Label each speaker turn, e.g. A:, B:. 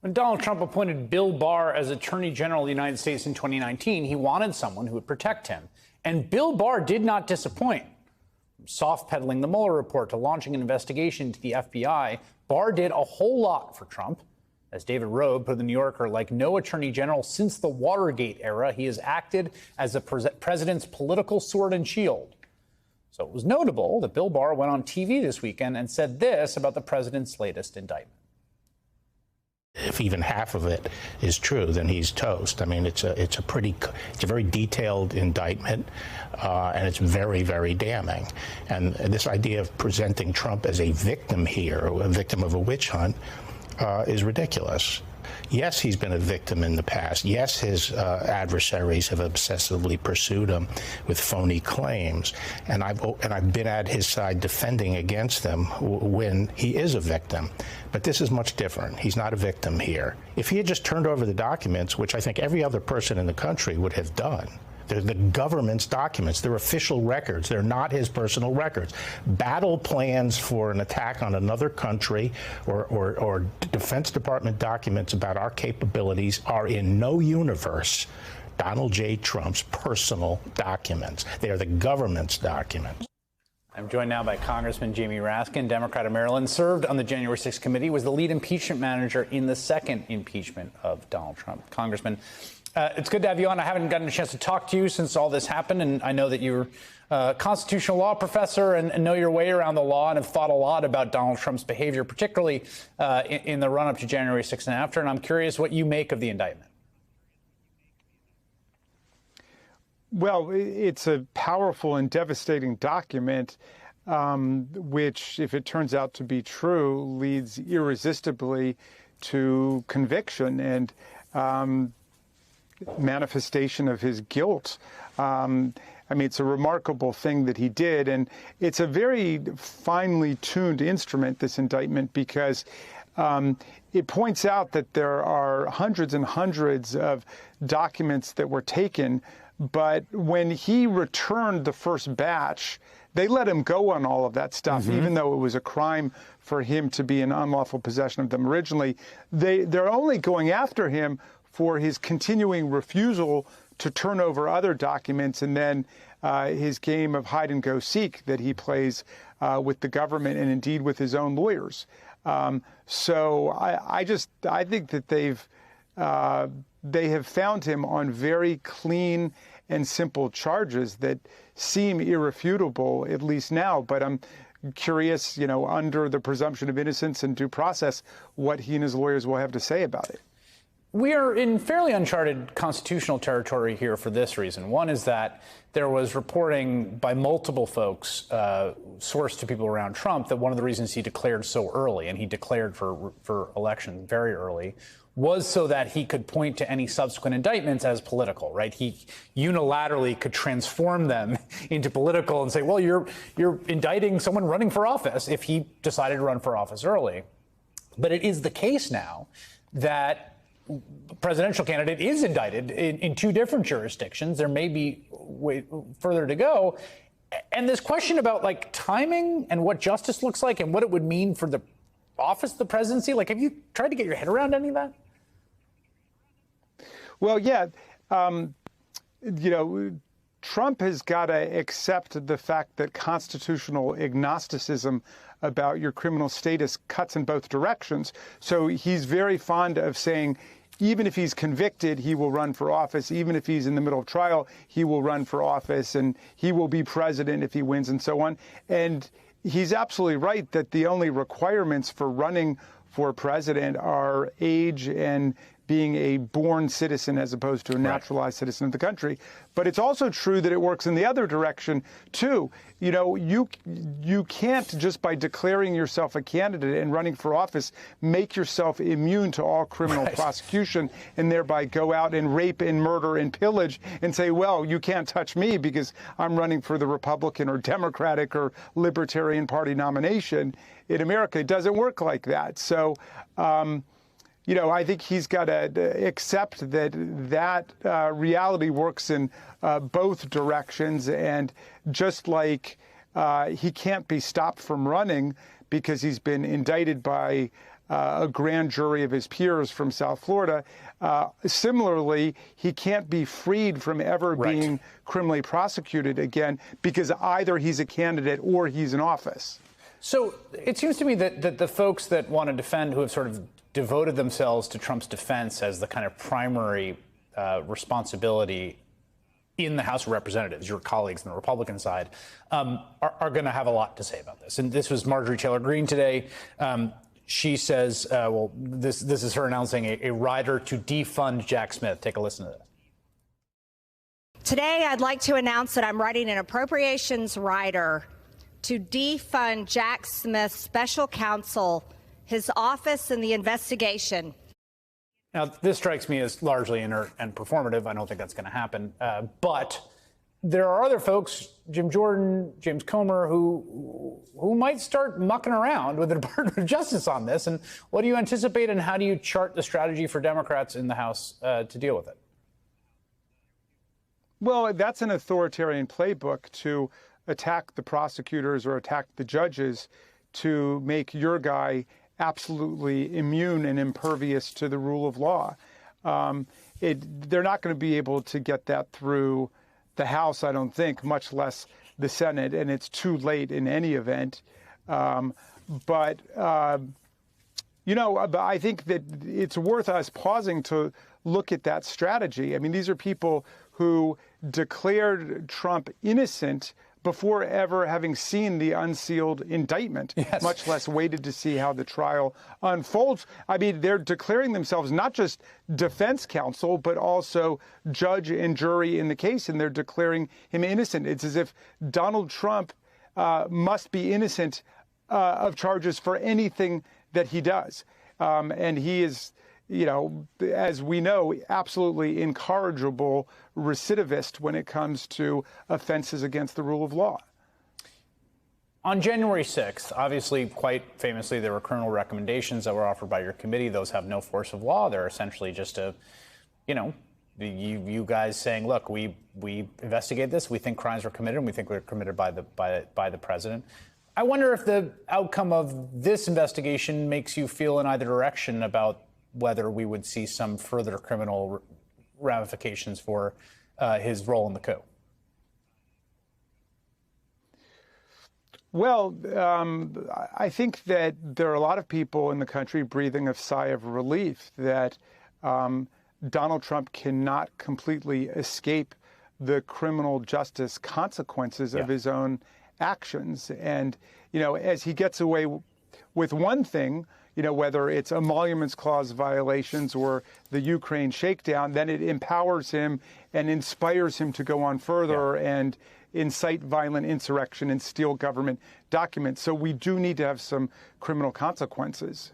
A: When Donald Trump appointed Bill Barr as Attorney General of the United States in 2019, he wanted someone who would protect him. And Bill Barr did not disappoint. From soft-pedaling the Mueller report to launching an investigation into the FBI, Barr did a whole lot for Trump. As David Robe put in The New Yorker, like no attorney general since the Watergate era, he has acted as the president's political sword and shield. So it was notable that Bill Barr went on TV this weekend and said this about the president's latest indictment.
B: If even half of it is true, then he's toast. I mean, it's a very detailed indictment, and it's very, very damning. And this idea of presenting Trump as a victim here, a victim of a witch hunt, is ridiculous. Yes, he's been a victim in the past. Yes, his adversaries have obsessively pursued him with phony claims, and I've been at his side defending against them when he is a victim. But this is much different. He's not a victim here. If he had just turned over the documents, which I think every other person in the country would have done, they're the government's documents. They're official records. They're not his personal records. Battle plans for an attack on another country or Defense Department documents about our capabilities are in no universe Donald J. Trump's personal documents. They are the government's documents.
A: I'm joined now by Congressman Jamie Raskin, Democrat of Maryland, served on the January 6th committee, was the lead impeachment manager in the second impeachment of Donald Trump. Congressman, it's good to have you on. I haven't gotten a chance to talk to you since all this happened, and I know that you're a constitutional law professor and know your way around the law and have thought a lot about Donald Trump's behavior, particularly in the run-up to January 6th and after, and I'm curious what you make of the indictment.
C: Well, it's a powerful and devastating document, which, if it turns out to be true, leads irresistibly to conviction and manifestation of his guilt. I mean, it's a remarkable thing that he did, and it's a very finely tuned instrument, this indictment, because it points out that there are hundreds and hundreds of documents that were taken, but when he returned the first batch, they let him go on all of that stuff, even though it was a crime for him to be in unlawful possession of them originally. They're only going after him for his continuing refusal to turn over other documents, and then his game of hide and go seek that he plays with the government and indeed with his own lawyers. So I think that they have found him on very clean and simple charges that seem irrefutable, at least now. But I'm curious, under the presumption of innocence and due process, what he and his lawyers will have to say about it.
A: We are in fairly uncharted constitutional territory here for this reason. One is that there was reporting by multiple folks, sourced to people around Trump, that one of the reasons he declared so early, and he declared for election very early, was so that he could point to any subsequent indictments as political, right? He unilaterally could transform them into political and say, well, you're indicting someone running for office if he decided to run for office early. But it is the case now that presidential candidate is indicted in two different jurisdictions. There may be way further to go. And this question about timing and what justice looks like and what it would mean for the office of the presidency, have you tried to get your head around any of that?
C: Well, yeah. Trump has got to accept the fact that constitutional agnosticism about your criminal status cuts in both directions. So he's very fond of saying, even if he's convicted, he will run for office. Even if he's in the middle of trial, he will run for office, and he will be president if he wins, and so on. And he's absolutely right that the only requirements for running for president are age and being a born citizen as opposed to a naturalized citizen of the country. But it's also true that it works in the other direction, too. You can't, just by declaring yourself a candidate and running for office, make yourself immune to all criminal prosecution and thereby go out and rape and murder and pillage and say, well, you can't touch me because I'm running for the Republican or Democratic or Libertarian Party nomination. In America, it doesn't work like that. So, I think he's got to accept that reality works in both directions. And just like he can't be stopped from running because he's been indicted by a grand jury of his peers from South Florida. Similarly, he can't be freed from ever being criminally prosecuted again because either he's a candidate or he's in office.
A: So it seems to me that the folks that want to defend, who have sort of devoted themselves to Trump's defense as the kind of primary responsibility in the House of Representatives, your colleagues on the Republican side, are going to have a lot to say about this. And this was Marjorie Taylor Greene today. She says, well, this is her announcing a rider to defund Jack Smith. Take a listen to this.
D: Today, I'd like to announce that I'm writing an appropriations rider to defund Jack Smith's special counsel, his office, and the investigation.
A: Now, this strikes me as largely inert and performative. I don't think that's going to happen. But there are other folks, Jim Jordan, James Comer, who might start mucking around with the Department of Justice on this. And what do you anticipate, and how do you chart the strategy for Democrats in the House to deal with it?
C: Well, that's an authoritarian playbook to attack the prosecutors or attack the judges to make your guy absolutely immune and impervious to the rule of law. They're not going to be able to get that through the House, I don't think, much less the Senate, and it's too late in any event. I think that it's worth us pausing to look at that strategy. I mean, these are people who declared Trump innocent before ever having seen the unsealed indictment, much less waited to see how the trial unfolds. I mean, they're declaring themselves not just defense counsel, but also judge and jury in the case, and they're declaring him innocent. It's as if Donald Trump must be innocent of charges for anything that he does. And he is, as we know, absolutely incorrigible recidivist when it comes to offenses against the rule of law.
A: On January 6th, obviously, quite famously, there were criminal recommendations that were offered by your committee. Those have no force of law. They're essentially just you guys saying, look, we investigate this. We think crimes were committed, and we think they're committed by the president. I wonder if the outcome of this investigation makes you feel in either direction about whether we would see some further criminal ramifications for his role in the coup.
C: Well, I think that there are a lot of people in the country breathing a sigh of relief that Donald Trump cannot completely escape the criminal justice consequences of his own actions. And, as he gets away with one thing, whether it's emoluments clause violations or the Ukraine shakedown, then it empowers him and inspires him to go on further and incite violent insurrection and steal government documents. So we do need to have some criminal consequences.